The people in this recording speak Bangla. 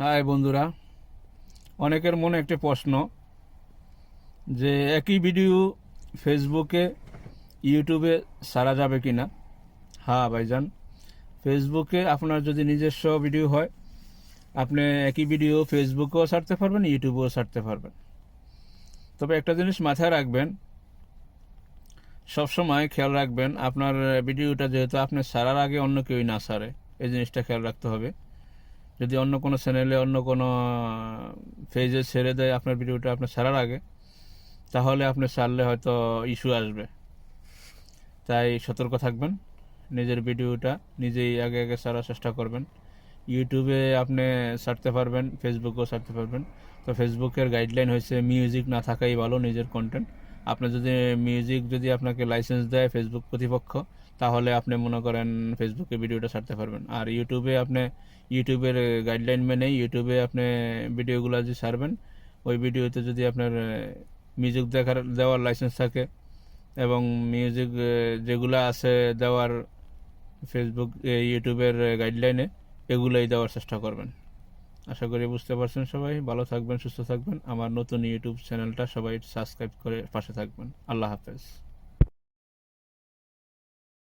হাই বন্ধুরা, অনেকের মনে একটি প্রশ্ন যে একই ভিডিও ফেসবুকে ইউটিউবে ছাড়া যাবে কি না। হ্যাঁ ভাইজান, ফেসবুকে আপনার যদি নিজস্ব ভিডিও হয় আপনি একই ভিডিও ফেসবুকেও ছাড়তে পারবেন, ইউটিউবেও ছাড়তে পারবেন। তবে একটা জিনিস মাথায় রাখবেন, সবসময় খেয়াল রাখবেন আপনার ভিডিওটা যেহেতু আপনি ছাড়ার আগে অন্য কেউই না ছাড়ে, এই জিনিসটা খেয়াল রাখতে হবে। যদি অন্য কোনো চ্যানেলে অন্য কোনো পেজে ছেড়ে দেয় আপনার ভিডিওটা আপনি ছাড়ার আগে, তাহলে আপনি ছাড়লে হয়তো ইস্যু আসবে। তাই সতর্ক থাকবেন, নিজের ভিডিওটা নিজেই আগে আগে ছাড়ার চেষ্টা করবেন। ইউটিউবে আপনি ছাড়তে পারবেন, ফেসবুকেও ছাড়তে পারবেন। তো ফেসবুকের গাইডলাইন হয়েছে মিউজিক না থাকাই ভালো নিজের কন্টেন্ট। আপনি যদি মিউজিক যদি আপনাকে লাইসেন্স দেয় ফেসবুক কর্তৃপক্ষ, তাহলে আপনি মনে করেন ফেসবুকে ভিডিওটা ছাড়তে পারবেন। আর ইউটিউবে আপনি ইউটিউবের গাইডলাইন মেনে ইউটিউবে আপনি ভিডিওগুলো যে ছাড়বেন, ওই ভিডিওতে যদি আপনার মিউজিক দেওয়ার লাইসেন্স থাকে এবং মিউজিক যেগুলো আছে দেওয়ার ফেসবুক ইউটিউবের গাইডলাইনে, এগুলোই দেওয়ার চেষ্টা করবেন। আশা করি বুঝতে পারছেন। সবাই ভালো থাকবেন, সুস্থ থাকবেন। আমার নতুন ইউটিউব চ্যানেলটা সবাই সাবস্ক্রাইব করে পাশে থাকবেন। আল্লাহ হাফেজ।